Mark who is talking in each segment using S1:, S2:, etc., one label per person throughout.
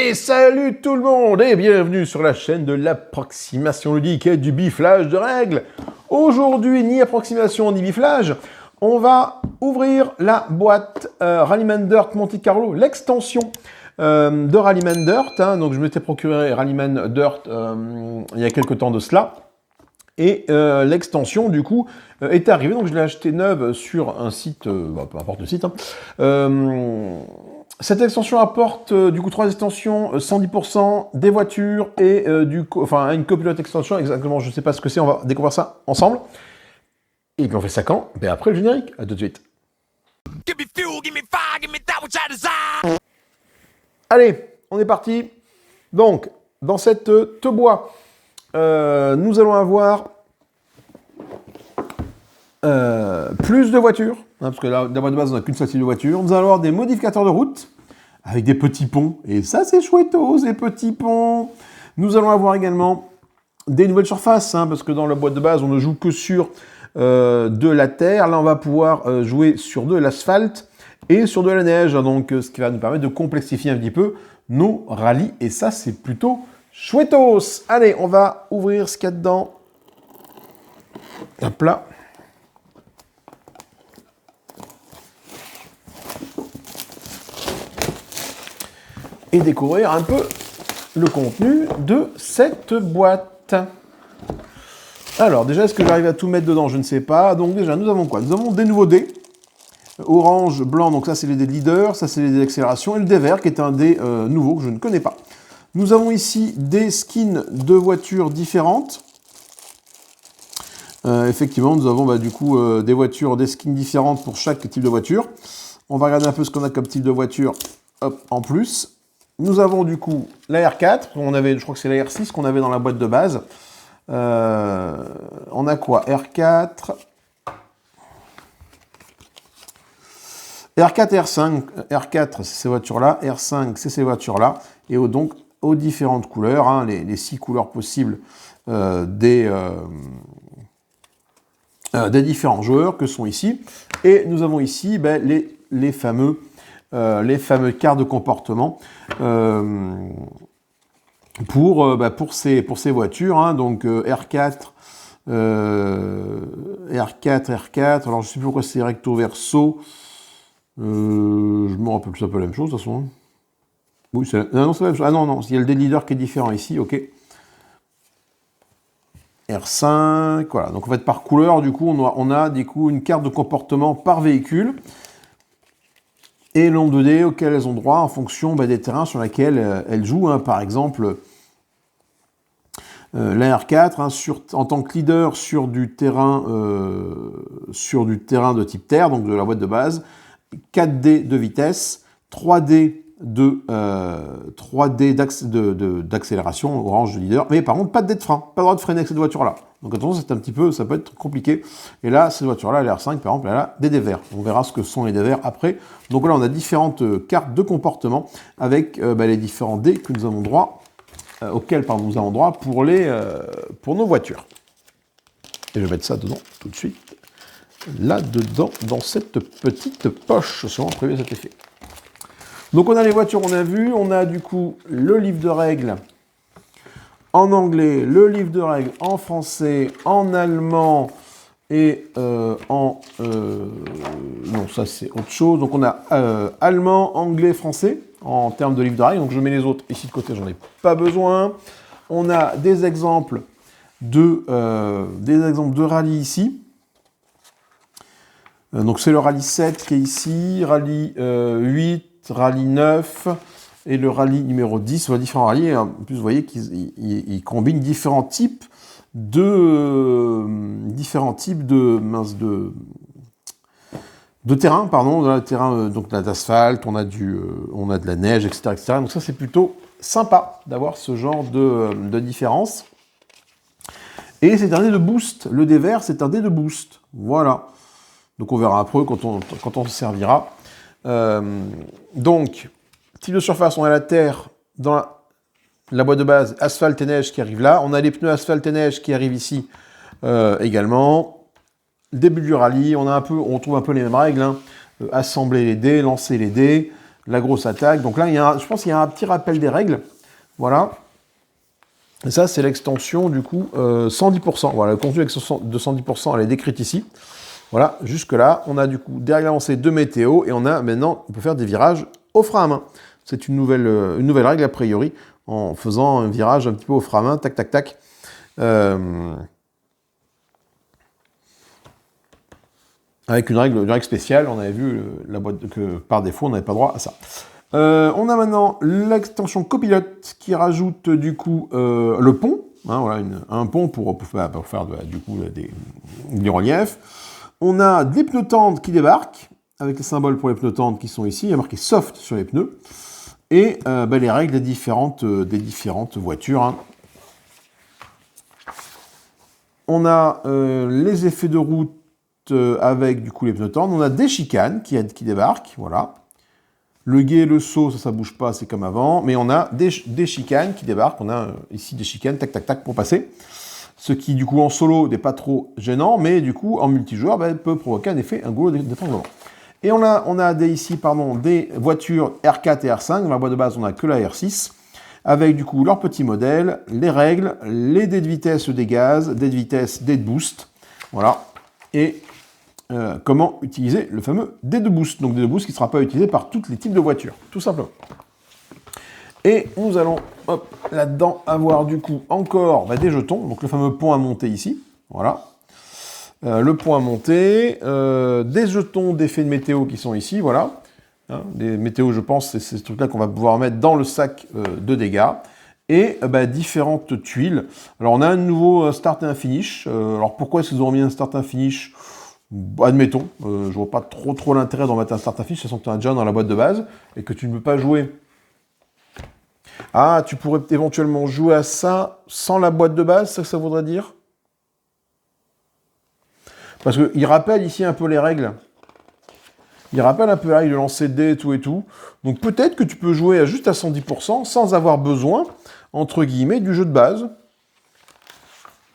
S1: Et salut tout le monde et bienvenue sur la chaîne de l'approximation ludique et du biflage de règles. Aujourd'hui, ni approximation ni biflage, on va ouvrir la boîte Rallyman Dirt Monte Carlo, l'extension de Rallyman Dirt. Donc je m'étais procuré Rallyman Dirt il y a quelques temps de cela. Et l'extension, du coup, est arrivée. Donc je l'ai acheté neuve sur un site, peu importe le site. Cette extension apporte du coup 3 extensions, 110%, des voitures et une copilote extension, exactement, je ne sais pas ce que c'est, on va découvrir ça ensemble. Et puis on fait ça quand? Ben après le générique, à tout de suite. Allez, on est parti. Donc, dans cette te bois, nous allons avoir plus de voitures, parce que là, d'abord de base, on n'a qu'une seule type de voiture. Nous allons avoir des modificateurs de route, avec des petits ponts. Et ça, c'est chouetto, ces petits ponts. Nous allons avoir également des nouvelles surfaces, parce que dans la boîte de base, on ne joue que sur de la terre. Là, on va pouvoir jouer sur de l'asphalte et sur de la neige. Donc, ce qui va nous permettre de complexifier un petit peu nos rallyes. Et ça, c'est plutôt chouettos. Allez, on va ouvrir ce qu'il y a dedans. Hop là. Et découvrir un peu le contenu de cette boîte. Alors, déjà, est-ce que j'arrive à tout mettre dedans? Je ne sais pas. Donc déjà, nous avons quoi? Nous avons des nouveaux dés. Orange, blanc, donc ça, c'est les dés de leader. Ça, c'est les dés d'accélération. Et le dé vert, qui est un dé nouveau que je ne connais pas. Nous avons ici des skins de voitures différentes. Effectivement, nous avons du coup des voitures, des skins différentes pour chaque type de voiture. On va regarder un peu ce qu'on a comme type de voiture en plus. Nous avons du coup la R4, je crois que c'est la R6 qu'on avait dans la boîte de base. On a quoi? R4, R5, R4 c'est ces voitures-là, R5 c'est ces voitures-là, et donc aux différentes couleurs, les 6 couleurs possibles des différents joueurs que sont ici. Et nous avons ici les fameux cartes de comportement pour ces voitures. Donc R4, R4. Alors je ne sais plus pourquoi c'est recto verso. Je me rappelle plus, c'est un peu la même chose de toute façon. Oui, c'est la même chose. Ah non, il y a le dé leader qui est différent ici, ok. R5, voilà. Donc en fait par couleur, du coup, on a du coup une carte de comportement par véhicule. Et le nombre de dés auxquels elles ont droit en fonction des terrains sur lesquels elles jouent. Par exemple, la R4, en tant que leader sur du terrain de type terre, donc de la boîte de base, 4 dés de vitesse, 3 dés d'accélération, orange de leader, mais par contre pas de dés de frein, pas le droit de freiner avec cette voiture-là. Donc attention, ça peut être compliqué. Et là, cette voiture-là, la R5, par exemple, elle a des dés verts. On verra ce que sont les dés verts après. Donc là, on a différentes cartes de comportement avec les différents dés que nous avons droit, auxquels nous avons droit pour nos voitures. Et je vais mettre ça dedans tout de suite. Là-dedans, dans cette petite poche. C'est vraiment prévu cet effet. Donc on a les voitures, on a vu. On a du coup le livre de règles en anglais, le livre de règles en français, en allemand et non, ça c'est autre chose. Donc on a allemand, anglais, français en termes de livre de règles. Donc je mets les autres ici de côté, j'en ai pas besoin. On a des exemples de rallye ici. Donc c'est le rallye 7 qui est ici, rallye 8, rallye 9... et le rallye numéro 10, sur les différents rallyes. En plus, vous voyez qu'ils combinent différents types de terrain, pardon. Dans le terrain, donc d'asphalte, on a de la neige, etc. Donc ça, c'est plutôt sympa d'avoir ce genre de différence. Et c'est un dé de boost. Le dé vert, c'est un dé de boost. Voilà. Donc on verra après quand on se servira. Donc, type de surface, on a la terre dans la boîte de base, asphalte et neige qui arrive là. On a les pneus asphalte et neige qui arrivent ici également. Début du rallye, on trouve un peu les mêmes règles. Assembler les dés, lancer les dés. la grosse attaque. Donc là, je pense qu'il y a un petit rappel des règles. Voilà. Et ça, c'est l'extension, du coup, 110%. Voilà, le contenu de 110%, elle est décrite ici. Voilà, jusque-là, on a du coup des règles avancées de météo, et on peut faire des virages au frein à main. C'est une nouvelle règle, a priori, en faisant un virage un petit peu au frein à main, tac, tac, tac. Avec une règle spéciale, on avait vu la boîte que par défaut, on n'avait pas droit à ça. On a maintenant l'extension copilote qui rajoute du coup le pont, hein, voilà, un pont pour faire du coup des reliefs. On a des pneus tendres qui débarquent, avec les symboles pour les pneus tendres qui sont ici, il y a marqué soft sur les pneus, et les règles des différentes voitures. Hein. On a les effets de route avec du coup les pneus tendres. On a des chicanes qui débarquent, voilà. Le guet, le saut, ça bouge pas, c'est comme avant. Mais on a des chicanes qui débarquent. On a ici des chicanes, tac, tac, tac, pour passer. Ce qui, du coup, en solo, n'est pas trop gênant, mais du coup, en multijoueur, peut provoquer un goulot d'étranglement. Et on a des voitures R4 et R5. Dans la boîte de base, on n'a que la R6. Avec, du coup, leur petit modèle, les règles, les dés de vitesse, des gaz, dés de vitesse, dés de boost. Voilà. Et comment utiliser le fameux dé de boost. Donc dé de boost qui ne sera pas utilisé par tous les types de voitures, tout simplement. Et nous allons, là-dedans, avoir du coup encore des jetons. Donc le fameux pont à monter ici. Voilà. Le pont à monter. Des jetons d'effets de météo qui sont ici. Voilà. Hein, des météos, je pense, c'est ce truc-là qu'on va pouvoir mettre dans le sac de dégâts. Et différentes tuiles. Alors on a un nouveau start et un finish. Alors pourquoi est-ce qu'ils ont mis un start et un finish ? Admettons, je vois pas trop l'intérêt d'en mettre un start affiche, de toute façon que tu as déjà dans la boîte de base, et que tu ne peux pas jouer. Ah, tu pourrais éventuellement jouer à ça sans la boîte de base, c'est ça que ça voudrait dire? Parce qu'il rappelle ici un peu les règles. Il rappelle un peu les règles de lancer de dés et tout. Donc peut-être que tu peux jouer juste à 110% sans avoir besoin, entre guillemets, du jeu de base.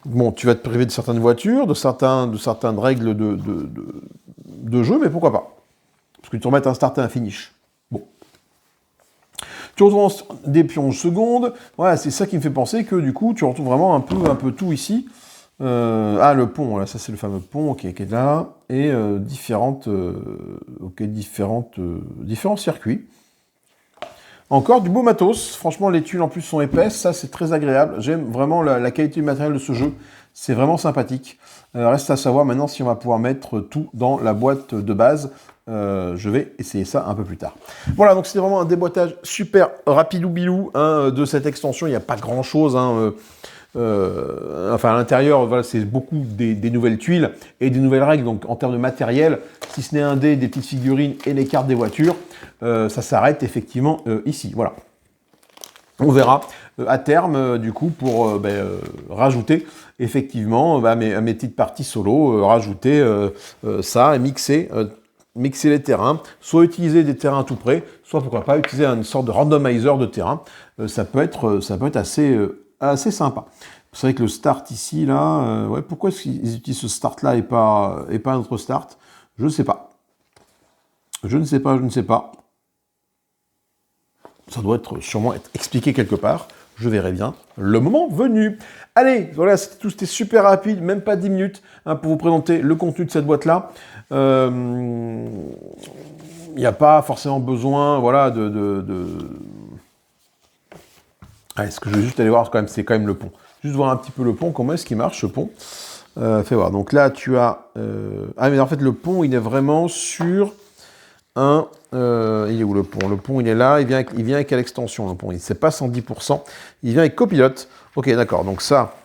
S1: Bon, tu vas te priver de certaines voitures, de certaines règles de jeu, mais pourquoi pas? Parce que tu remets un start et un finish. Bon. Tu retrouves des pions secondes. Voilà, c'est ça qui me fait penser que du coup, tu retrouves vraiment un peu tout ici. Le pont, là, ça c'est le fameux pont qui est là. Et différents circuits. Encore du beau matos, franchement les tuiles en plus sont épaisses, ça c'est très agréable, j'aime vraiment la qualité du matériel de ce jeu, c'est vraiment sympathique. Reste à savoir maintenant si on va pouvoir mettre tout dans la boîte de base, je vais essayer ça un peu plus tard. Voilà, donc c'était vraiment un déboîtage super rapidou-bilou de cette extension, il n'y a pas grand chose, à l'intérieur, voilà, c'est beaucoup des nouvelles tuiles et des nouvelles règles, donc en termes de matériel, si ce n'est un dé, des petites figurines et les cartes des voitures, ça s'arrête effectivement ici, voilà. On verra à terme, du coup, pour rajouter effectivement mes petites parties solo, rajouter ça et mixer les terrains, soit utiliser des terrains tout près, soit pourquoi pas utiliser une sorte de randomizer de terrain. Ça peut être assez sympa. C'est vrai que le start ici, là, pourquoi est-ce qu'ils utilisent ce start-là et pas un autre start? Je ne sais pas. Je ne sais pas. Ça doit sûrement être expliqué quelque part. Je verrai bien le moment venu. Allez, voilà, c'était super rapide, même pas 10 minutes, pour vous présenter le contenu de cette boîte-là. Il n'y a pas forcément besoin, voilà, Allez, ce que je vais juste aller voir, c'est quand même le pont. Juste voir un petit peu le pont, comment est-ce qu'il marche, ce pont. Fais voir. Donc là, tu as... mais en fait, le pont, il est vraiment sur il est où le pont? Le pont, il est là. Il vient avec quelle extension, le pont? C'est pas 110%. Il vient avec copilote. Ok, d'accord. Donc ça...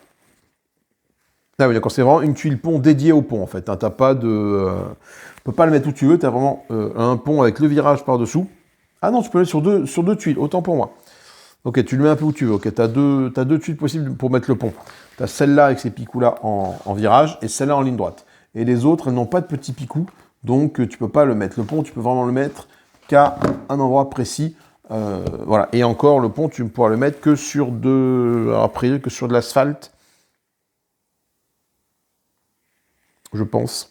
S1: Ah oui, d'accord. C'est vraiment une tuile pont dédiée au pont, en fait. T'as pas de... tu peux pas le mettre où tu veux. Tu as vraiment un pont avec le virage par-dessous. Ah non, tu peux le mettre sur deux tuiles. Autant pour moi. Ok, tu le mets un peu où tu veux. Ok, tu as deux tuiles possibles pour mettre le pont. Tu as celle-là avec ses picous-là en virage et celle-là en ligne droite. Et les autres, elles n'ont pas de petits picous, donc tu ne peux pas le mettre. Le pont, tu peux vraiment le mettre qu'à un endroit précis. Voilà. Et encore, le pont, tu ne pourras le mettre que sur que sur de l'asphalte. Je pense.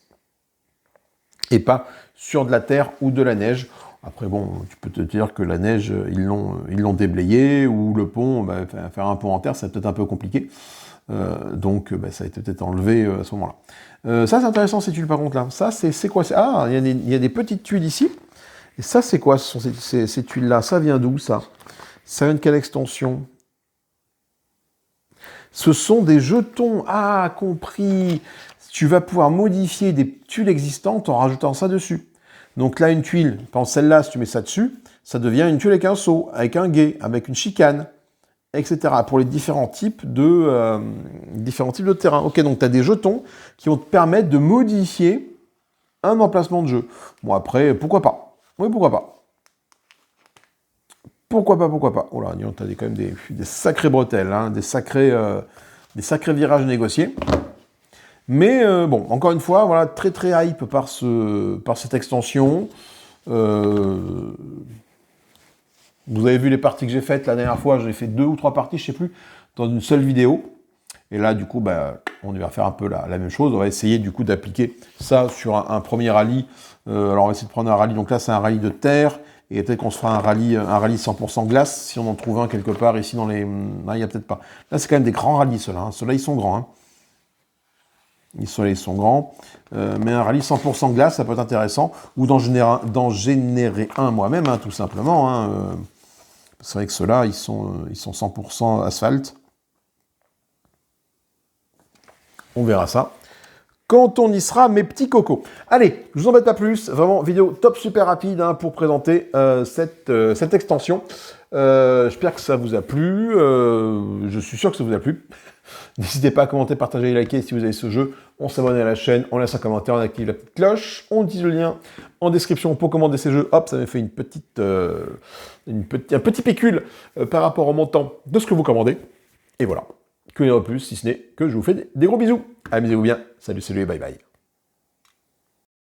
S1: Et pas sur de la terre ou de la neige. Après, bon, tu peux te dire que la neige, ils l'ont déblayé, ou le pont, bah, faire un pont en terre, c'est peut-être un peu compliqué. Donc, bah, ça a été peut-être enlevé à ce moment-là. Ça, c'est intéressant, ces tuiles, par contre, là. Ça, c'est quoi? Ah, il y a des petites tuiles ici. Et ça, c'est quoi, ce sont ces tuiles-là? Ça vient d'où, ça? Ça vient de quelle extension? Ce sont des jetons. Ah, compris. Tu vas pouvoir modifier des tuiles existantes en rajoutant ça dessus. Donc là, une tuile, quand celle-là, si tu mets ça dessus, ça devient une tuile avec un saut, avec un guet, avec une chicane, etc. Pour les différents types de terrain. Ok, donc tu as des jetons qui vont te permettre de modifier un emplacement de jeu. Bon, après, pourquoi pas? Oui, pourquoi pas? Pourquoi pas, pourquoi pas? Oh là, tu as quand même des sacrées bretelles, hein, des sacrés virages négociés. Mais bon, encore une fois, voilà, très très hype par cette extension. Vous avez vu les parties que j'ai faites la dernière fois, j'ai fait 2 ou 3 parties, je sais plus, dans une seule vidéo. Et là, du coup, bah, on va faire un peu la même chose. On va essayer du coup d'appliquer ça sur un premier rallye. Alors on va essayer de prendre un rallye. Donc là, c'est un rallye de terre. Et peut-être qu'on se fera un rallye 100% glace, si on en trouve un quelque part ici dans les... Ah, il n'y a peut-être pas. Là, c'est quand même des grands rallyes, ceux-là. Hein. Ceux-là, ils sont grands. Hein. Ils sont grands. Mais un rallye 100% glace, ça peut être intéressant. Ou d'en générer un moi-même, hein, tout simplement. Hein. C'est vrai que ceux-là, ils sont 100% asphalte. On verra ça quand on y sera, mes petits cocos. Allez, je vous embête pas plus. Vraiment, vidéo top super rapide hein, pour présenter cette extension. J'espère que ça vous a plu. Je suis sûr que ça vous a plu. N'hésitez pas à commenter, partager et liker si vous avez ce jeu. On s'abonne à la chaîne, on laisse un commentaire, on active la petite cloche. On utilise le lien en description pour commander ces jeux. Hop, ça m'a fait un petit pécule par rapport au montant de ce que vous commandez. Et voilà. Que dire de plus, si ce n'est que je vous fais des gros bisous. Amusez-vous bien. Salut, salut et bye bye.